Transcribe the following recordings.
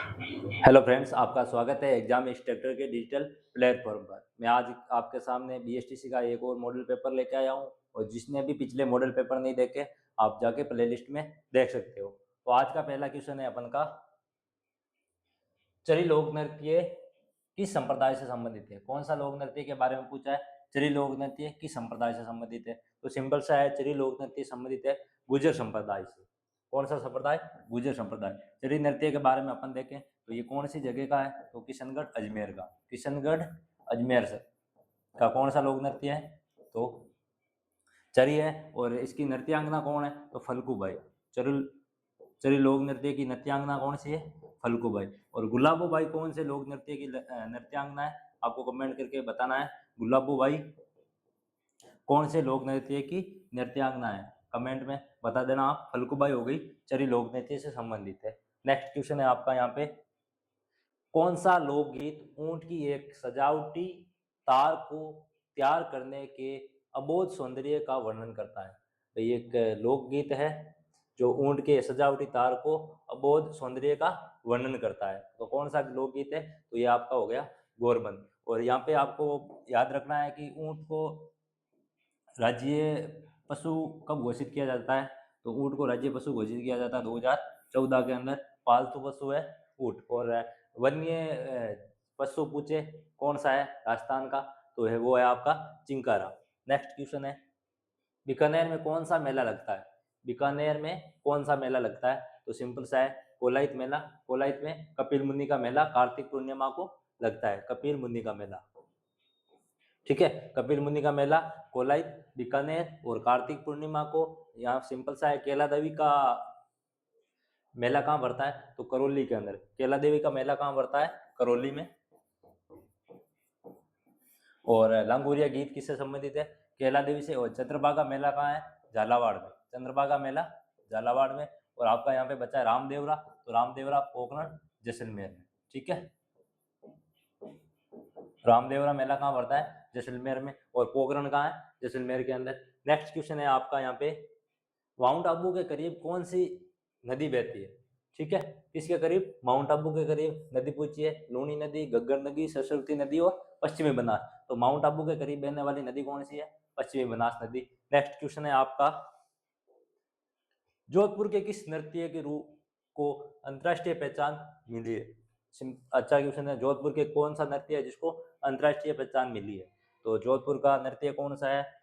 Hello friends, आपका स्वागत है एग्जाम इंस्ट्रक्टर के डिजिटल प्लेटफॉर्म पर। मैं आज आपके सामने बीएसटीसी का एक और मॉडल पेपर लेके आया हूं और जिसने भी पिछले मॉडल पेपर नहीं देखे आप जाके प्लेलिस्ट में देख सकते हो। तो आज का पहला क्वेश्चन है अपन का, चरी लोक नृत्य किस संप्रदाय से संबंधित है। कौन सा लोक नृत्य के बारे में पूछा है? चरी लोक नृत्य किस संप्रदाय से संबंधित है? तो सिंपल सा है, चरी लोक नृत्य संबंधित है गुर्जर संप्रदाय से। कौन सा संप्रदाय? गुर्जर संप्रदाय। चरी नृत्य के बारे में अपन देखें तो ये कौन सी जगह का है? तो किशनगढ़ अजमेर का। किशनगढ़ अजमेर का कौन सा लोक नृत्य है? तो चरी है। और इसकी नृत्यांगना कौन है? तो फल्गुबाई। चरी चरी लोक नृत्य की नृत्यांगना कौन सी है? फल्गुबाई। और गुलाबोबाई कौन से लोक नृत्य की नृत्यांगना है? आपको कमेंट करके बताना है गुलाबोबाई कौन से लोक नृत्य की नृत्यांगना है, कमेंट में बता देना आप। फल्गुबाई हो गई चरी लोक नृत्य से संबंधित है। नेक्स्ट क्वेश्चन है आपका यहाँ पे, कौन सा लोकगीत ऊंट की एक सजावटी तार को तैयार करने के अबोध सौंदर्य का वर्णन करता है? तो ये एक लोकगीत है जो ऊंट के सजावटी तार को अबोध सौंदर्य का वर्णन करता है। तो कौन सा लोकगीत है? तो ये आपका हो गया गोरबंद। और यहाँ पे आपको याद रखना है कि ऊंट को राज्य पशु कब घोषित किया जाता है? तो ऊंट को राज्य पशु घोषित किया जाता है 2014 के अंदर। पालतू पशु है ऊंट। और वन्य पशु पूछे कौन सा है राजस्थान का? तो है वो है आपका चिंकारा। नेक्स्ट क्वेश्चन है, बीकानेर में कौन सा मेला लगता है? बीकानेर में कौन सा मेला लगता है? तो सिंपल सा है, कोलाइत मेला। कोलाइत में कपिल मुनि का मेला कार्तिक पूर्णिमा को लगता है, कपिल मुनि का मेला। ठीक है, कपिल मुनि का मेला कोलाइत, बीकानेर और कार्तिक पूर्णिमा को यहाँ सिंपल सा है केला देवी का मेला कहाँ भरता है? तो करौली के अंदर। केला देवी का मेला कहाँ भरता है? करौली में। और लांगोरिया गीत किससे संबंधित है? केला देवी से। और चंद्रभागा मेला कहाँ है? झालावाड़ में। चंद्रभागा मेला झालावाड़ में। और आपका यहाँ पे बचा है रामदेवरा। तो रामदेवरा पोखरण जैसलमेर में। ठीक है, रामदेवरा मेला कहाँ भरता है? जैसलमेर में। और पोखरण कहाँ है? जैसलमेर के अंदर। नेक्स्ट क्वेश्चन है आपका यहाँ पे, माउंट आबू के करीब कौन सी नदी बहती है? ठीक है, किसके करीब? माउंट आबू के करीब नदी पूछी है, लूनी नदी, गग्गर नदी, सरस्वती नदी और पश्चिमी बनास। तो माउंट आबू के करीब बहने वाली नदी कौन सी है? पश्चिमी बनास नदी। नेक्स्ट क्वेश्चन है आपका, जोधपुर के किस नृत्य के रूप को अंतरराष्ट्रीय पहचान मिली है? अच्छा क्वेश्चन है, जोधपुर के कौन सा नृत्य है जिसको अंतरराष्ट्रीय पहचान मिली है? तो जोधपुर का नृत्य कौन सा है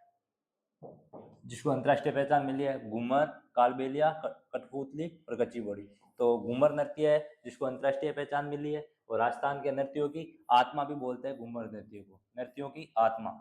जिसको अंतरराष्ट्रीय पहचान मिली है? घूमर, कालबेलिया, कठपुतली और कच्ची बॉडी। तो घूमर नृत्य है जिसको अंतरराष्ट्रीय पहचान मिली है। और राजस्थान के नृत्यों की आत्मा भी बोलते हैं घूमर नृत्य को, नृत्यों की आत्मा।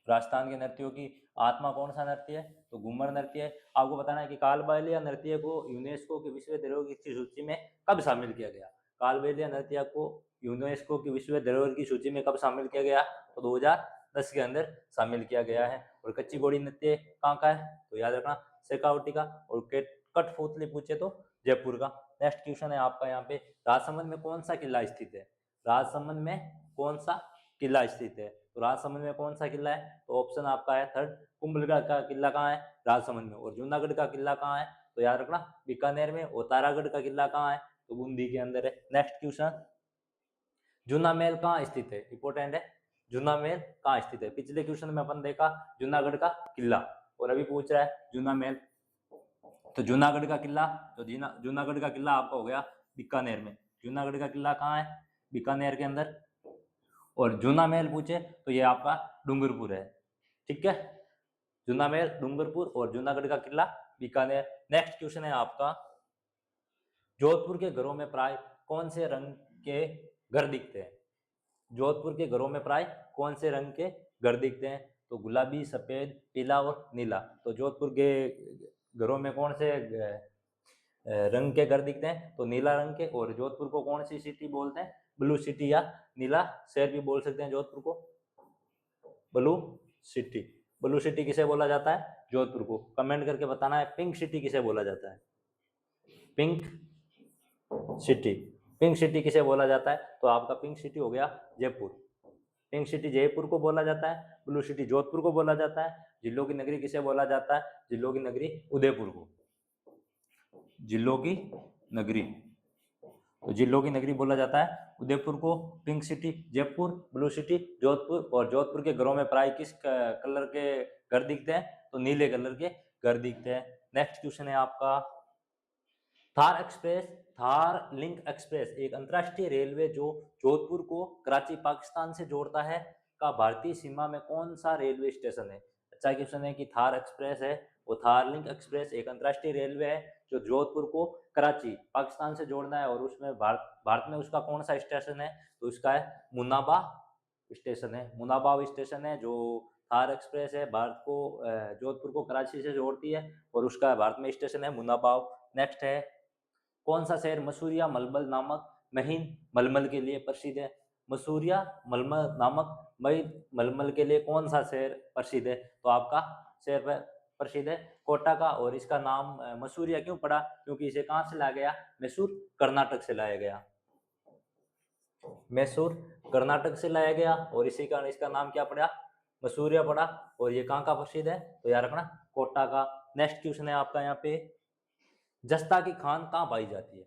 राजस्थान के नृत्यों की आत्मा कौन सा नृत्य है? तो घूमर नृत्य है। आपको बताना है कि कालबेलिया नृत्य को यूनेस्को की विश्व धरोहर की सूची में कब शामिल किया गया? कालबेलिया नृत्य को यूनेस्को की विश्व धरोहर की सूची में कब शामिल किया गया? तो 2010 के अंदर शामिल किया गया है। और कच्ची घोड़ी नृत्य कहाँ का है? तो याद रखना शेखावटी का। और कठपुतली पूछे तो जयपुर का। नेक्स्ट क्वेश्चन है आपका यहाँ पे, राजसमंद में कौन सा किला स्थित है? राजसमंद में कौन सा किला स्थित है? तो राजसमंद में कौन सा किला है? तो ऑप्शन आपका है थर्ड, कुंभलगढ़ का किला कहाँ है? राजसमंद में। और जूनागढ़ का किला कहाँ है? तो याद रखना बीकानेर में। और तारागढ़ का किला कहाँ है? तो बूंदी के अंदर है। नेक्स्ट क्वेश्चन, जूना महल कहाँ स्थित है? इंपॉर्टेंट है, जूना महल कहाँ स्थित है? पिछले क्वेश्चन में अपन देखा जूनागढ़ का किला, और अभी पूछ रहा है जूना महल। तो जूनागढ़ का किला, तो जूनागढ़ का किला आपका हो गया बीकानेर में। जूनागढ़ का किला कहाँ है? बीकानेर के अंदर। और जूना महल पूछे तो ये आपका डूंगरपुर है। ठीक है, जूना महल डूंगरपुर और जूनागढ़ का किला बीकानेर। नेक्स्ट क्वेश्चन है आपका, जोधपुर के घरों में प्राय कौन से रंग के घर दिखते हैं? जोधपुर के घरों में प्राय कौन से रंग के घर दिखते हैं? तो गुलाबी, सफेद, पीला और नीला। तो जोधपुर के घरों में कौन से रंग के घर दिखते हैं? तो नीला रंग के। और जोधपुर को कौन सी सिटी बोलते हैं? ब्लू सिटी या नीला शहर भी बोल सकते हैं जोधपुर को, ब्लू सिटी। ब्लू सिटी किसे बोला जाता है? जोधपुर को। कमेंट करके बताना है पिंक सिटी किसे बोला जाता है? Pink city. पिंक सिटी किसे बोला जाता है? तो आपका पिंक सिटी हो गया जयपुर। पिंक सिटी जयपुर को बोला जाता है। ब्लू सिटी जोधपुर को बोला जाता है। जिलों की नगरी किसे बोला जाता है? जिलों की नगरी उदयपुर को। जिलों की नगरी तो जिलों की नगरी बोला जाता है उदयपुर को। Pink city Jaipur, blue city Jodhpur, और जोधपुर के घरों में प्राय किस कलर के घर दिखते हैं, तो नीले कलर के घर दिखते हैं। नेक्स्ट क्वेश्चन है आपका, Thar express, Thar link express एक अंतरराष्ट्रीय रेलवे जो जोधपुर को कराची पाकिस्तान से जोड़ता है का भारतीय सीमा में कौन सा रेलवे स्टेशन है। अच्छा क्वेश्चन है कि थार एक्सप्रेस है वो थार लिंक एक्सप्रेस एक अंतरराष्ट्रीय रेलवे है जो जोधपुर को कराची पाकिस्तान से जोड़ना है, और उसमें भारत में उसका कौन सा स्टेशन है, तो उसका है मुनाबा स्टेशन है। मुनाबाव स्टेशन है जो थार एक्सप्रेस है भारत को जोधपुर को कराची से जोड़ती है, और उसका भारत में स्टेशन है मुनाबाव। नेक्स्ट है, कौन सा शहर मसूरिया मलमल नामक महीन मलमल के लिए प्रसिद्ध है। मसूरिया मलमल नामक महीन मलमल के लिए कौन सा शहर प्रसिद्ध है, तो आपका शहर प्रसिद्ध है कोटा का। और इसका नाम मसूरिया क्यों पड़ा, क्योंकि इसे कहां से लाया गया, मैसूर कर्नाटक से लाया गया, मैसूर कर्नाटक से लाया गया, और इसी कारण इसका नाम क्या पड़ा, मसूरिया पड़ा। और ये कहाँ का प्रसिद्ध है, तो याद रखना कोटा का। नेक्स्ट क्वेश्चन है आपका यहाँ पे, जस्ता की खान कहाँ पाई जाती है।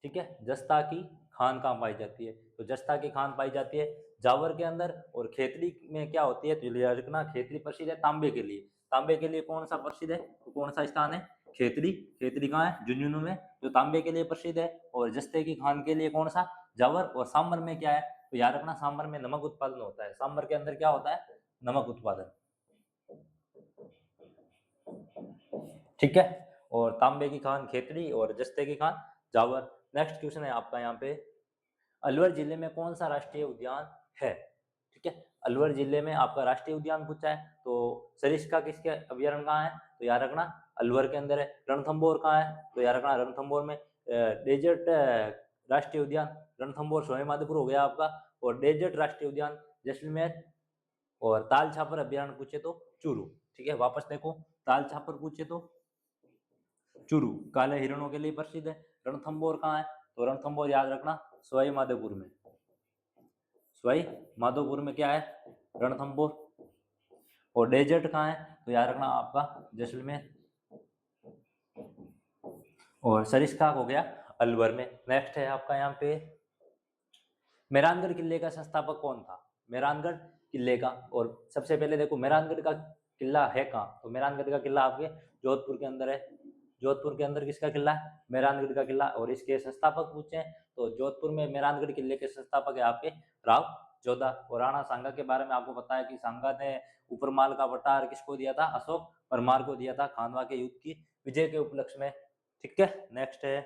ठीक है, जस्ता की खान कहाँ पाई जाती है, तो जस्ता की खान पाई जाती है जावर के अंदर। और खेतड़ी में क्या होती है, तो याद रखना खेतड़ी प्रसिद्ध है तांबे के लिए। तांबे के लिए कौन सा प्रसिद्ध है, तो कौन सा स्थान है, खेतड़ी। खेतड़ी कहाँ है, झुंझुनू में, जो तांबे के लिए प्रसिद्ध है। और जस्ते की खान के लिए कौन सा, जावर। और सांबर में क्या है, तो याद रखना सांबर में नमक उत्पादन होता है। सांबर के अंदर क्या होता है, नमक उत्पादन। ठीक है, और तांबे की खान खेतड़ी और जस्ते की खान जावर। नेक्स्ट क्वेश्चन है आपका यहाँ पे, अलवर जिले में कौन सा राष्ट्रीय उद्यान है। ठीक है, अलवर जिले में आपका राष्ट्रीय उद्यान पूछा है, तो सरिस्का किसके अभ्यारण्य कहाँ है, तो याद रखना अलवर के अंदर है। रणथंभौर कहाँ है, तो याद रखना रणथंभौर में। डेजर्ट राष्ट्रीय उद्यान रणथंभौर सवाई माधोपुर हो गया आपका। और डेजर्ट राष्ट्रीय उद्यान जैसलमेर। और ताल छापर अभ्यारण्य पूछे तो चूरू। ठीक है, वापस देखो, ताल छापर पूछे तो चूरू काले हिरणों के लिए प्रसिद्ध है। रणथंभौर कहाँ है, तो रणथंभौर याद रखना सवाई माधोपुर में। सवाई माधोपुर में क्या है, रणथंभौर। और डेजर्ट कहाँ है, तो याद रखना आपका जैसलमेर। और सरिस्का हो गया अलवर में। नेक्स्ट है आपका यहाँ पे, मेहरानगढ़ किले का संस्थापक कौन था। मेहरानगढ़ किले का, और सबसे पहले देखो मेहरानगढ़ का किला है कहाँ, तो मेहरानगढ़ का किला आपके जोधपुर के अंदर है। जोधपुर के अंदर किसका किला है, मेहरानगढ़ का किला। और इसके संस्थापक पूछे तो जोधपुर में मेहरानगढ़ किले के संस्थापक है आपके राव जोधा। और राणा सांगा के बारे में आपको पता है कि सांगा ने उपरमाल का पट्टार किसको दिया था, अशोक परमार को दिया था खानवा के युद्ध की विजय के उपलक्ष्य में। ठीक है, नेक्स्ट है,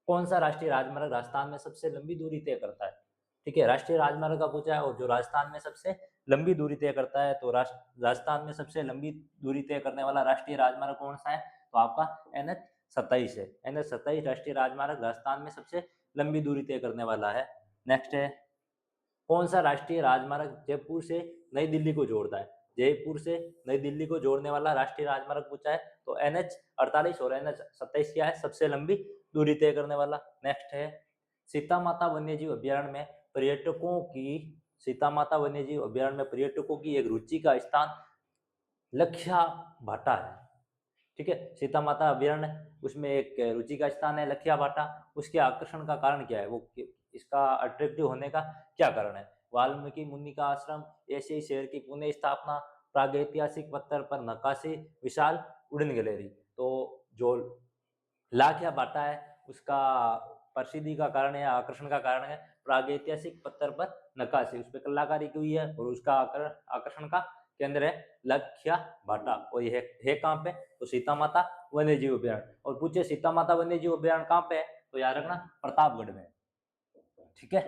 कौन सा राष्ट्रीय राजमार्ग राजस्थान में सबसे लंबी दूरी तय करता है। ठीक है, राष्ट्रीय राजमार्ग का पूछा है, और जो राजस्थान में सबसे लंबी दूरी तय करता है, तो राजस्थान में सबसे लंबी दूरी तय करने वाला राष्ट्रीय राजमार्ग कौन सा है, तो आपका NH 27 है। NH 27 राष्ट्रीय राजमार्ग राजस्थान में सबसे लंबी दूरी तय करने वाला है। नेक्स्ट है, कौन सा राष्ट्रीय राजमार्ग जयपुर से नई दिल्ली को जोड़ता है। जयपुर से नई दिल्ली को जोड़ने वाला राष्ट्रीय राजमार्ग पूछा है, तो NH 48 और NH 27 क्या है, सबसे लंबी दूरी तय करने वाला। नेक्स्ट है, सीता माता वन्यजीव अभ्यारण्य में पर्यटकों की, सीता माता वन्यजीव अभ्यारण्य में पर्यटकों की एक रुचि का स्थान लखिया भाटा है। ठीक है, सीता माता अभ्यारण्य, उसमें एक रुचि का स्थान है लखिया भाटा। उसके आकर्षण का कारण क्या है, वो इसका अट्रैक्टिव होने का क्या कारण है, वाल्मीकि मुनि का आश्रम, ऐसे ही शहर की पुनः स्थापना, प्रागैतिहासिक पत्थर पर नक्काशी, विशाल उड़न गैलरी। तो जो लाखिया भाटा है उसका प्रसिद्धि का कारण है, आकर्षण का कारण है प्रागैतिहासिक पत्थर पर नक्काशी, उस पर कलाकारी की हुई है, और उसका आकर्षण का केंद्र है लखिया भाटा। और ये है कहाँ पे, तो सीता माता वन्य जीव अभ्यारण्य। और पूछे सीता माता वन्य जीव अभ्यारण्य कहाँ पे है, तो याद रखना प्रतापगढ़ में। ठीक है,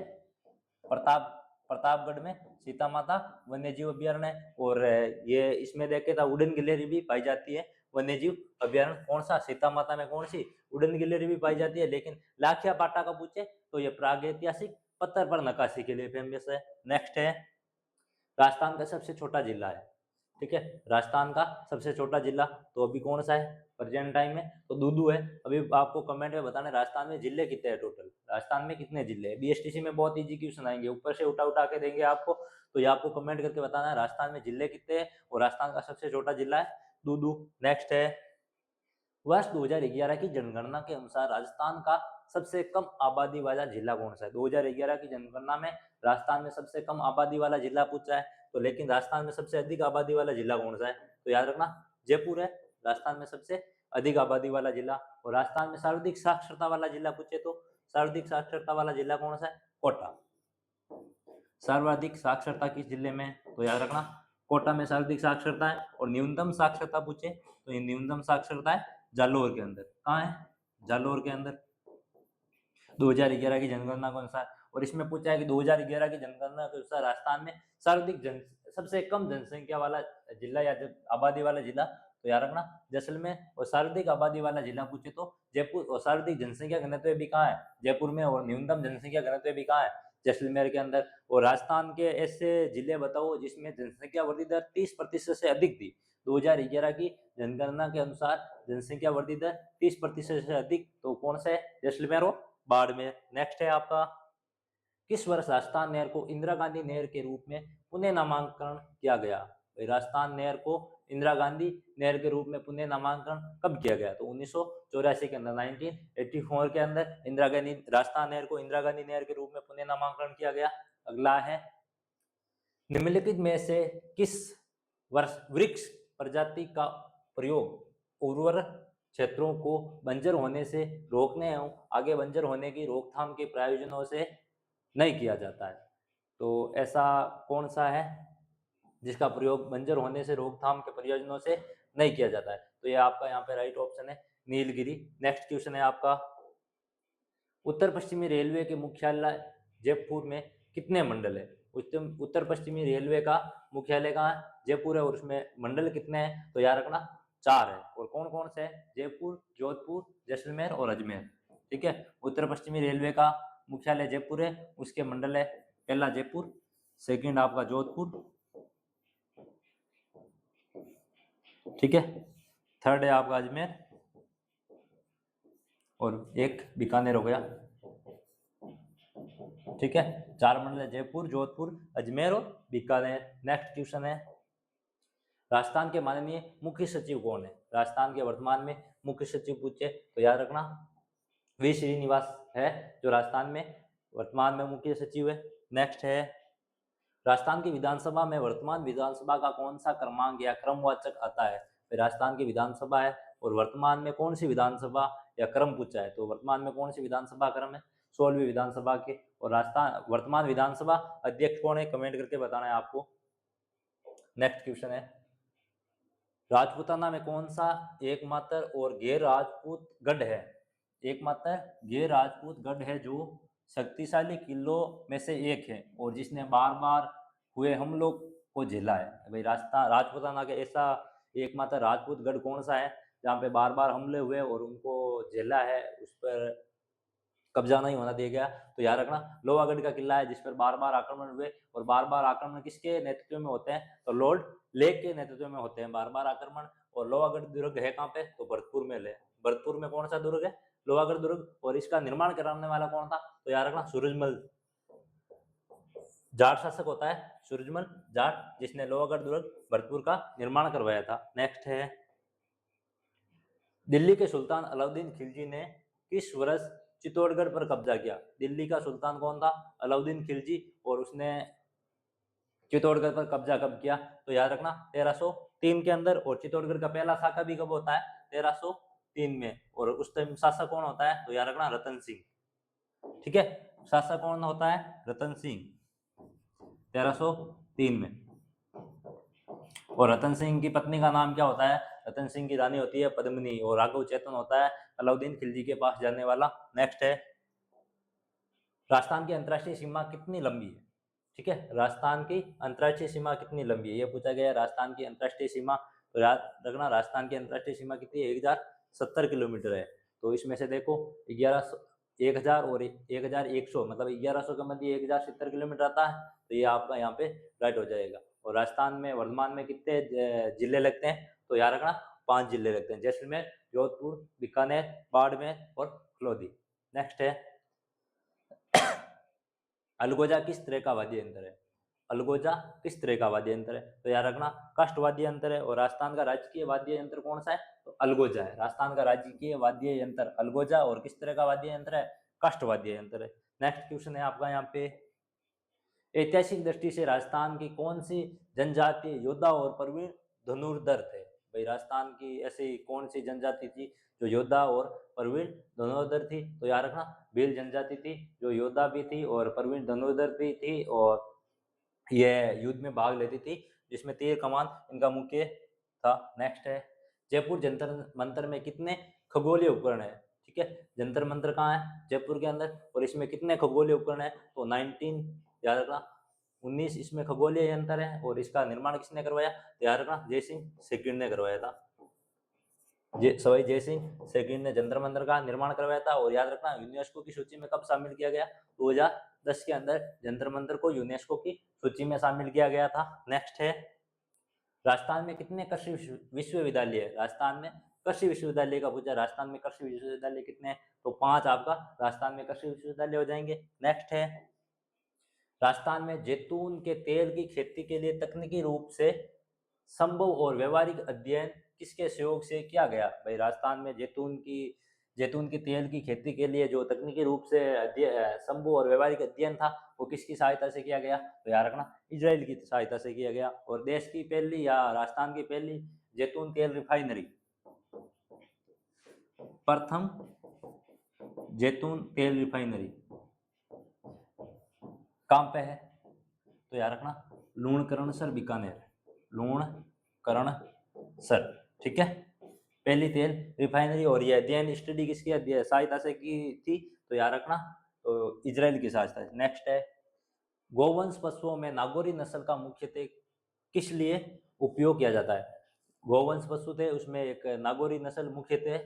प्रतापगढ़ में सीता माता वन्य जीव अभ्यारण्य है। और ये इसमें देखे तो उड़न गिलहरी भी पाई जाती है। वन्य जीव अभ्यारण्य कौन सा, सीता माता में कौन सी, उड़न गिलहरी भी पाई जाती है। लेकिन लाखिया पाटा का पूछे तो ये प्रागैतिहासिक पत्थर पर नक्काशी के लिए फेमस है। नेक्स्ट है, राजस्थान का सबसे छोटा जिला है। ठीक है, राजस्थान का सबसे छोटा जिला तो अभी कौन सा है प्रेजेंट टाइम में, तो दूदू है। अभी आपको कमेंट में बताना राजस्थान में जिले कितने हैं टोटल, राजस्थान में कितने जिले हैं। BSTC में बहुत इजी क्वेश्चन आएंगे, ऊपर से उठा उठा के देंगे आपको, तो ये आपको कमेंट करके बताना है राजस्थान में जिले कितने हैं। और राजस्थान का सबसे छोटा जिला है दूदू। नेक्स्ट है, वर्ष 2011 की जनगणना के अनुसार राजस्थान का सबसे कम आबादी वाला जिला कौन सा है? 2011 की जनगणना में राजस्थान में सबसे कम आबादी वाला जिला पूछा है, तो लेकिन राजस्थान में सबसे अधिक आबादी वाला जिला कौन सा है? तो याद रखना जयपुर है राजस्थान में सबसे अधिक आबादी वाला जिला। और राजस्थान में सर्वाधिक साक्षरता वाला जिला पूछे तो सर्वाधिक साक्षरता वाला जिला कौन सा है? कोटा। सर्वाधिक साक्षरता किस जिले में? तो याद रखना कोटा में सर्वाधिक साक्षरता है। और न्यूनतम साक्षरता पूछे तो ये न्यूनतम साक्षरता है जालोर के अंदर। कहाँ है? जालोर के अंदर 2011 की जनगणना के अनुसार। और इसमें पूछा है कि 2011 की जनगणना के अनुसार राजस्थान में सर्वाधिक सबसे कम जनसंख्या वाला जिला या आबादी वाला जिला, तो याद रखना जैसलमेर। और सर्वाधिक आबादी वाला जिला पूछे तो जयपुर। और सर्वाधिक जनसंख्या घनत्व भी कहाँ है? जयपुर में। और न्यूनतम जनसंख्या घनत्व भी कहाँ है? जैसलमेर के अंदर। और राजस्थान के ऐसे जिले बताओ जिसमें जनसंख्या वृद्धि दर 30% से अधिक थी। 2011 की जनगणना के अनुसार जनसंख्या वृद्धि दर 30% से अधिक, तो कौन सा है? जैसलमेर और बाड़मेर। नेक्स्ट है आपका, किस वर्ष राजस्थान नहर को इंदिरा गांधी नहर के रूप में पुनः नामांकन किया गया? राजस्थान नहर को इंदिरा गांधी नहर के रूप में पुनः नामांकन कब किया गया? तो 1984 के अंदर, 1984 के अंदर इंदिरा गांधी राजस्थान नहर को इंदिरा गांधी नहर के रूप में पुनः नामांकन किया गया। अगला है, निम्नलिखित में से किस वर्ष वृक्ष प्रजाति का प्रयोग उर्वर क्षेत्रों को बंजर होने से रोकने एवं आगे बंजर होने की रोकथाम के प्रयोजनों से नहीं किया जाता है? तो ऐसा कौन सा है जिसका प्रयोग बंजर होने से रोकथाम के प्रयोजनों से नहीं किया जाता है? तो ये आपका यहाँ पे राइट ऑप्शन है नीलगिरी। नेक्स्ट क्वेश्चन है आपका, उत्तर पश्चिमी रेलवे के मुख्यालय जयपुर में कितने मंडल है? उत्तर पश्चिमी रेलवे का मुख्यालय कहाँ है? जयपुर है। और उसमें मंडल कितने हैं? तो याद रखना 4 है। और कौन कौन से है? जयपुर, जोधपुर, जैसलमेर और अजमेर। ठीक है, उत्तर पश्चिमी रेलवे का मुख्यालय जयपुर है, उसके मंडल है पहला जयपुर, सेकंड आपका जोधपुर, ठीक है, थर्ड है आपका अजमेर, और एक बीकानेर हो गया। ठीक है, 4 मंडल है, जयपुर, जोधपुर, अजमेर और बीकानेर। नेक्स्ट क्वेश्चन है, राजस्थान के माननीय मुख्य सचिव कौन है? राजस्थान के वर्तमान में मुख्य सचिव पूछे तो याद रखना वी श्रीनिवास है, जो राजस्थान में वर्तमान में मुख्य सचिव है। नेक्स्ट है, राजस्थान की विधानसभा में वर्तमान विधानसभा का कौन सा क्रमांक या क्रमवाचक आता है? राजस्थान की विधानसभा है और वर्तमान में कौन सी विधानसभा या क्रम पूछा है, तो वर्तमान में कौन सी विधानसभा क्रम है? 16वीं विधानसभा के। और राजस्थान वर्तमान विधानसभा अध्यक्ष कौन है? कमेंट करके बताना है आपको। नेक्स्ट क्वेश्चन है, राजपूताना में कौन सा एकमात्र और गैर राजपूत गढ़ है? एकमात्र गैर राजपूत गढ़ है जो शक्तिशाली किलों में से एक है और जिसने बार बार हुए हमलों को झेला है। भाई राजपूताना का ऐसा एकमात्र राजपूत गढ़ कौन सा है जहाँ पे बार बार हमले हुए और उनको झेला है, उस पर कब्जा नहीं होना दिया गया? तो याद रखना लोहागढ़ का किला है, जिस पर बार बार आक्रमण हुए। और बार बार आक्रमण किसके नेतृत्व में होते हैं? तो लॉर्ड लेक के नेतृत्व में होते हैं बार बार आक्रमण। और लोहागढ़ दुर्ग है कहाँ पे? तो भरतपुर में। भरतपुर में कौन सा दुर्ग है? लोहागढ़ दुर्ग। और इसका निर्माण कराने वाला कौन था? तो याद रखना सूरजमल जाट शासक होता है, सूरजमल जाट, जिसने लोहागढ़ दुर्ग भरतपुर का निर्माण करवाया था। नेक्स्ट है, दिल्ली के सुल्तान अलाउद्दीन खिलजी ने किस वर्ष चित्तौड़गढ़ पर कब्जा किया? दिल्ली का सुल्तान कौन था? अलाउद्दीन खिलजी। और उसने चित्तौड़गढ़ पर कब्जा कब किया? तो याद रखना 1303 के अंदर। और चित्तौड़गढ़ का पहला शाखा भी कब होता है? 1303 में। और उस टाइम शासक कौन होता है? तो याद रखना रतन सिंह। ठीक है, शासक कौन होता है? रतन सिंह, 1303 में। और रतन सिंह की पत्नी का नाम क्या होता है? रतन सिंह की रानी होती है पद्मिनी। और राघव चेतन होता है अलाउद्दीन खिलजी के पास जाने वाला। नेक्स्ट है, राजस्थान की अंतर्राष्ट्रीय सीमा कितनी लंबी है? ठीक है, राजस्थान की अंतर्राष्ट्रीय सीमा कितनी लंबी है, ये पूछा गया है। राजस्थान की अंतर्राष्ट्रीय सीमा, तो याद रखना राजस्थान की अंतर्राष्ट्रीय सीमा कितनी है? 1070 किलोमीटर है। तो इसमें से देखो 1000 और 1100, मतलब 1100 के मध्य 1070 किलोमीटर आता है। तो ये आपका यहाँ पे राइट हो जाएगा। और राजस्थान में वर्तमान में कितने जिले लगते हैं? तो याद रखना 5 जिले लगते हैं, जैसलमेर, जोधपुर, बीकानेर, बाड़मेर और फलोदी। नेक्स्ट है, अलगोजा किस तरह का वाद्य यंत्र है? अलगोजा किस तरह का वाद्य यंत्र है? तो याद रखना काष्ठ वाद्य यंत्र है। और राजस्थान का राजकीय वाद्य यंत्र कौन सा है? तो अलगोजा है। राजस्थान का राजकीय वाद्य यंत्र अलगोजा। और किस तरह का वाद्य यंत्र है? काष्ठवादी यंत्र है। नेक्स्ट क्वेश्चन है आपका यहाँ पे, ऐतिहासिक दृष्टि से राजस्थान की कौन सी जनजातीय योद्धा और प्रवीण धनुर्धर थे? भाई राजस्थान की ऐसी कौन सी जनजाति थी जो योद्धा और प्रवीण धनुर्धर थी? तो याद रखना भील जनजाति थी जो योद्धा भी थी और प्रवीण धनुर्धर भी थी और यह युद्ध में भाग लेती थी, जिसमें तीर कमान इनका मुख्य था। नेक्स्ट है, जयपुर जंतर मंतर में कितने खगोलीय उपकरण है? ठीक है, जंतर मंतर कहाँ है? जयपुर के अंदर। और इसमें कितने खगोलीय उपकरण है? तो 19, याद रखना 19 इसमें खगोलीय यंत्र है। और इसका निर्माण किसने करवाया? तो याद रखना जय सिंह सेकंड ने करवाया था। सवाई जय सिंह सेकंड ने जंतर मंतर का निर्माण करवाया था। और याद रखना यूनेस्को की सूची में कब शामिल किया गया? 2010 के अंदर जंतर मंतर को यूनेस्को की सूची में शामिल किया गया था। नेक्स्ट है, राजस्थान में कितने कृषि विश्वविद्यालय है? राजस्थान में कृषि विश्वविद्यालय का पूछा, राजस्थान में कृषि विश्वविद्यालय कितने हैं? तो 5 आपका राजस्थान में कृषि विश्वविद्यालय हो जाएंगे। नेक्स्ट है, राजस्थान में जैतून के तेल की खेती के लिए तकनीकी रूप से संभव और व्यवहारिक अध्ययन किसके सहयोग से किया गया? भाई राजस्थान में जैतून की तेल की खेती के लिए जो तकनीकी रूप से संभव और व्यवहारिक अध्ययन था वो किसकी सहायता से किया गया? तो याद रखना इजराइल की सहायता से किया गया। और देश की पहली या राजस्थान की पहली जैतून तेल रिफाइनरी, प्रथम जैतून तेल रिफाइनरी कहाँ पे है? तो याद रखना लूणकरणसर बीकानेर, लूणकरणसर। ठीक है, पहली तेल रिफाइनरी। और ये अध्ययन स्टडी किसकी सहायता से की थी? तो याद रखना तो इजराइल की सहायता से। नेक्स्ट है, गोवंश पशुओं में नागौरी नस्ल का मुख्यतः किस लिए उपयोग किया जाता है? गोवंश पशु थे उसमें एक नागौरी नस्ल मुख्यतः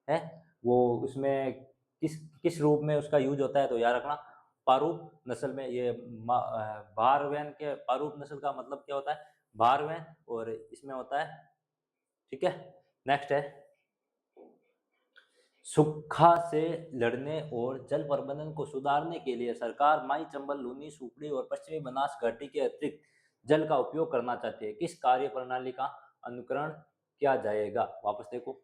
है, वो उसमें किस रूप में उसका यूज होता है? तो याद रखना पारूप नस्ल में। ये भारवैन के पारूप नस्ल का मतलब क्या होता है? भारवैन, और इसमें होता है। ठीक है, नेक्स्ट है, सूखा से लड़ने और जल प्रबंधन को सुधारने के लिए सरकार माई चंबल, लूनी, सुपड़ी और पश्चिमी बनास घाटी के अतिरिक्त जल का उपयोग करना चाहती है। किस कार्य प्रणाली का अनुकरण किया जाएगा? वापस देखो,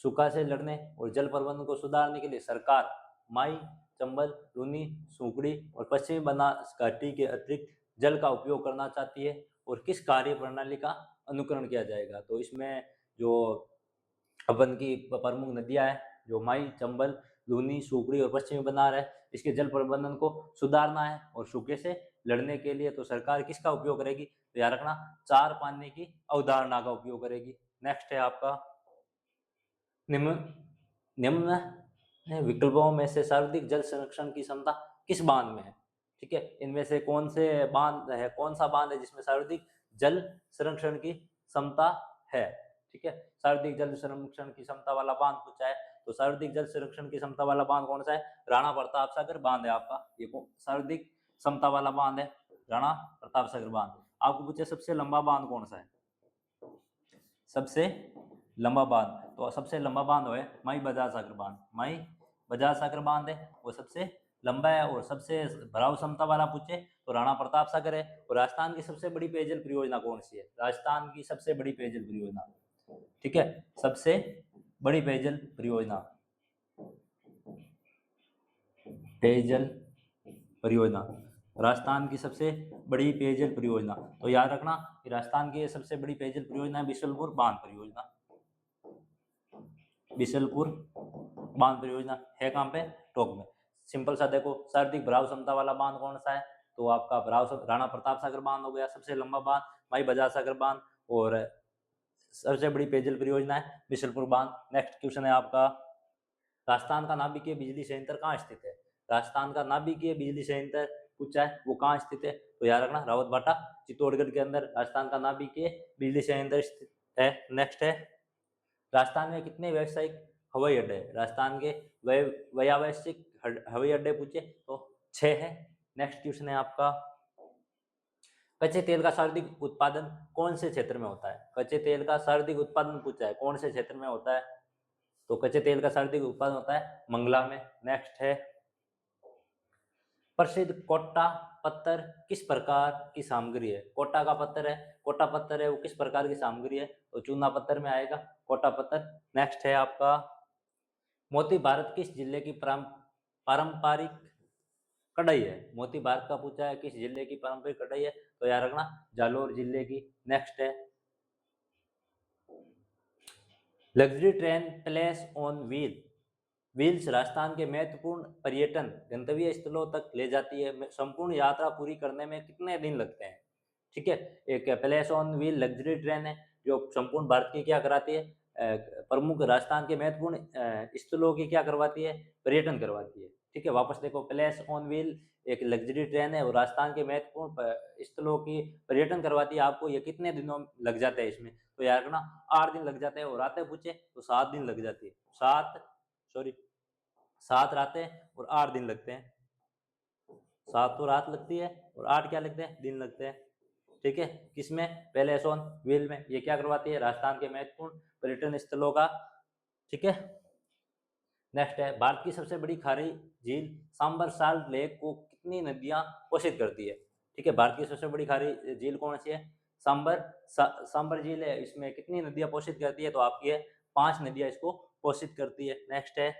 सूखा से लड़ने और जल प्रबंधन को सुधारने के लिए सरकार माई चंबल, लूनी, सुपड़ी और पश्चिमी बनास घाटी के अतिरिक्त जल का उपयोग करना चाहती है। और किस कार्य प्रणाली का अनुकरण किया जाएगा? तो इसमें जो अपन की प्रमुख नदियां हैं जो माई, चंबल, लूनी, सुपड़ी और पश्चिमी बनार है, इसके जल प्रबंधन को सुधारना है और सूखे से लड़ने के लिए तो सरकार किसका उपयोग करेगी? तो याद रखना चार पानी की अवधारणा का उपयोग करेगी। नेक्स्ट है आपका, निम्न निम्न विकल्पों में से सर्वाधिक जल संरक्षण की क्षमता किस बांध में है? ठीक है, इनमें से कौन से बांध है, कौन सा बांध है जिसमें सर्वाधिक जल संरक्षण की क्षमता है? ठीक है, सर्वाधिक जल संरक्षण की क्षमता वाला बांध पूछा है, तो सर्वाधिक जल संरक्षण की क्षमता वाला बांध कौन सा है? राणा प्रताप सागर बांध है आपका। ये सर्वाधिक क्षमता वाला बांध है राणा प्रताप सागर बांध। आपको पूछे सबसे लंबा बांध कौन सा है? सबसे लंबा बांध, तो सबसे लंबा बांध है माई बजाज सागर बांध। माई बजाज सागर बांध है वो सबसे लंबा है। और सबसे भराव क्षमता वाला पूछे तो राणा प्रताप सागर है। और राजस्थान की सबसे बड़ी पेयजल परियोजना कौन सी है? राजस्थान की सबसे बड़ी पेयजल परियोजना, ठीक है, सबसे बड़ी पेयजल परियोजना, पेयजल परियोजना, राजस्थान की सबसे बड़ी पेयजल परियोजना। तो याद रखना कि राजस्थान की सबसे बड़ी पेयजल परियोजना है बिशलपुर बांध परियोजना। बिशलपुर बांध परियोजना है कहाँ पे? टोंक में। सिंपल सा देखो, सर्वाधिक भराव क्षमता वाला बांध कौन सा है? तो आपका भराव राणा प्रताप सागर बांध हो गया। सबसे लंबा बांध माई बजाज सागर बांध। और सबसे बड़ी पेयजल परियोजना है बिशलपुर बांध। नेक्स्ट क्वेश्चन है आपका, राजस्थान का नाभिकीय बिजली संयंत्र कहाँ स्थित है? राजस्थान का नाभिकीय बिजली संयंत्र पूछा है, वो कहाँ स्थित है? तो याद रखना रावत भाटा चित्तौड़गढ़ के अंदर राजस्थान का नाभिकीय बिजली संयंत्र स्थित है। नेक्स्ट है, राजस्थान में कितने व्यावसायिक हवाई अड्डे हैं? राजस्थान के व्यावसायिक हवाई अड्डे पूछे तो 6 है। नेक्स्ट क्वेश्चन है आपका, कच्चे तेल का सर्वाधिक उत्पादन कौन से क्षेत्र में होता है? कच्चे तेल का सर्वाधिक उत्पादन पूछा है, कौन से क्षेत्र में होता है? तो कच्चे तेल का सर्वाधिक उत्पादन होता है मंगला में। नेक्स्ट है, प्रसिद्ध कोटा पत्थर किस प्रकार की सामग्री है? कोटा का पत्थर है, कोटा पत्थर है, वो किस प्रकार की सामग्री है? तो चूना पत्थर में आएगा कोटा पत्थर। नेक्स्ट है आपका, मोती भारत किस जिले की पारंपरिक कढ़ाई है। मोती भारत का पूछा है किस जिले की पारंपरिक कढ़ाई है, तो याद रखना जालोर जिले की। नेक्स्ट है luxury train place on wheel. Wheels Rajasthan के महत्वपूर्ण पर्यटन गंतव्य स्थलों तक ले जाती है। संपूर्ण यात्रा पूरी करने में कितने दिन लगते हैं? ठीक है, एक place on wheel luxury train है जो संपूर्ण भारत की क्या कराती है, प्रमुख राजस्थान के महत्वपूर्ण स्थलों की क्या करवाती है, पर्यटन करवाती है। ठीक है, वापस देखो, प्लेस ऑन व्हील एक लग्जरी ट्रेन है और राजस्थान के महत्वपूर्ण स्थलों की पर्यटन करवाती है। आपको ये कितने दिनों लग जाते हैं इसमें, तो याद रखना 8 दिन लग जाते हैं। और रातें पूछे तो 7 दिन लग जाती है। 7 रातें और 8 दिन लगते हैं। 7 तो रात लगती है और 8 क्या लगते हैं, दिन लगते हैं। ठीक है, किसमें, पहले सोन व्हील में। ये क्या करवाती है, राजस्थान के महत्वपूर्ण पर्यटन स्थलों का। ठीक है, नेक्स्ट है भारत की सबसे बड़ी खारी झील सांबर साल्ट लेक को कितनी नदियां पोषित करती है? ठीक है, भारत की सबसे बड़ी खारी झील कौन सी है, सांबर झील है। इसमें कितनी नदियां पोषित करती है, तो आपकी है 5 नदियां इसको पोषित करती है। नेक्स्ट है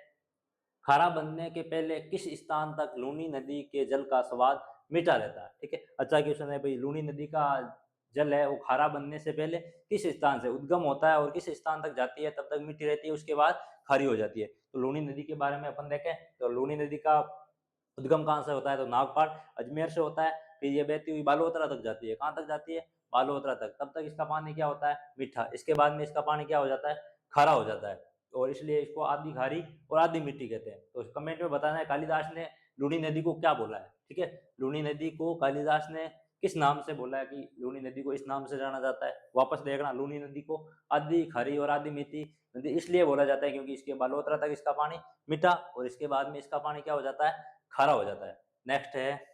खारा बनने के पहले किस स्थान तक लूनी नदी के जल का स्वाद मीठा रहता है? ठीक है, अच्छा क्वेश्चन है भाई। लूनी नदी का जल है वो खारा बनने से पहले किस स्थान से उद्गम होता है और किस स्थान तक जाती है, तब तक मीठी रहती है, उसके बाद खारी हो जाती है। तो लूनी नदी के बारे में अपन देखें तो लूनी नदी का उद्गम कहाँ से होता है, तो नागपाल अजमेर से होता है। फिर ये बहती हुई बालोतरा तक जाती है। कहाँ तक जाती है, बालोतरा तक। तब तक इसका पानी क्या होता है, मीठा। इसके बाद में इसका पानी क्या हो जाता है, खारा हो जाता है। और इसलिए इसको आधी खारी और आधी मिट्टी कहते हैं। तो कमेंट में बताना है कालिदास ने लूनी नदी को क्या बोला है। ठीक है, लूनी नदी को कालिदास ने किस नाम से बोला है कि लूनी नदी को इस नाम से जाना जाता है। वापस देखना, लूनी नदी को आधी खारी और आधी मीठी नदी इसलिए बोला जाता है क्योंकि इसके बालोतरा तक इसका पानी मीठा और इसके बाद में इसका पानी क्या हो जाता है, खारा हो जाता है। नेक्स्ट है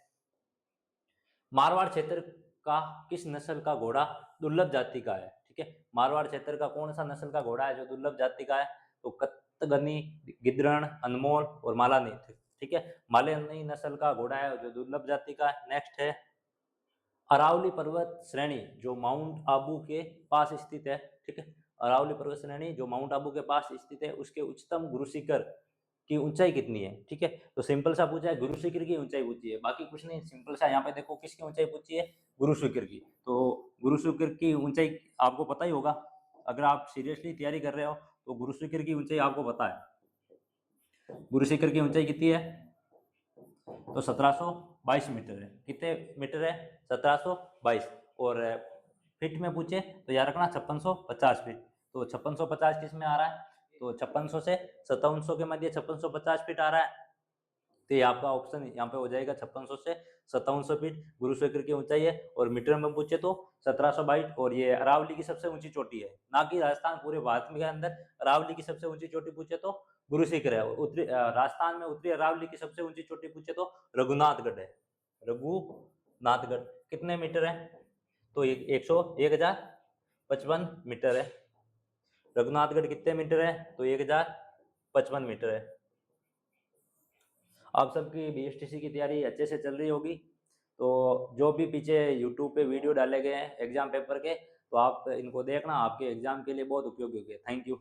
मारवाड़ क्षेत्र का किस नस्ल का घोड़ा दुर्लभ जाति का है? ठीक है, मारवाड़ क्षेत्र का कौन सा नस्ल का घोड़ा है जो दुर्लभ जाति का है, तो कत्तगनी, गिद्रण, अनमोल और मालानी। ठीक है, मालानी नस्ल का घोड़ा है जो दुर्लभ जाति का है। नेक्स्ट है अरावली पर्वत श्रेणी जो माउंट आबू के पास स्थित है। ठीक है, अरावली पर्वत श्रेणी जो माउंट आबू के पास स्थित है उसके उच्चतम गुरु शिखर की ऊंचाई कितनी है? ठीक है, तो सिंपल सा पूछा है, गुरु शिखर की ऊंचाई पूछी है, बाकी कुछ नहीं। सिंपल सा यहाँ पे देखो किसकी ऊंचाई पूछी है, गुरु शिखर की। तो गुरु शिखर की ऊंचाई आपको पता ही होगा, अगर आप सीरियसली तैयारी कर रहे हो तो गुरु शिखर की ऊंचाई आपको पता है। गुरु शिखर की ऊंचाई कितनी है, तो 1722 मीटर है। कितने मीटर है, 1722। और फीट में पूछे तो याद रखना 5650 फीट। तो 5650 किस में आ रहा है, तो 5600 से 5700 के मध्य 5650 फीट आ रहा है। तो ये आपका ऑप्शन यहाँ पे हो जाएगा 5600 से 5700 फीट गुरु शिखर की ऊंचाई है। और मीटर में पूछे तो 1722। और ये अरावली की सबसे ऊंची चोटी है, ना कि राजस्थान पूरे भारत के अंदर अरावली की सबसे ऊंची चोटी पूछे तो गुरु शिखर है। उत्तरी राजस्थान में उत्तरी अरावली की सबसे ऊंची चोटी पूछे तो रघुनाथगढ़ है। रघुनाथगढ़ कितने मीटर है, तो 1055 मीटर है। रघुनाथगढ़ कितने मीटर है, तो 1055 मीटर है। आप सबकी बीएसटीसी की तैयारी अच्छे से चल रही होगी। तो जो भी पीछे यूट्यूब पे वीडियो डाले गए हैं एग्जाम पेपर के, तो आप इनको देखना, आपके एग्जाम के लिए बहुत उपयोगी होंगे। Thank you.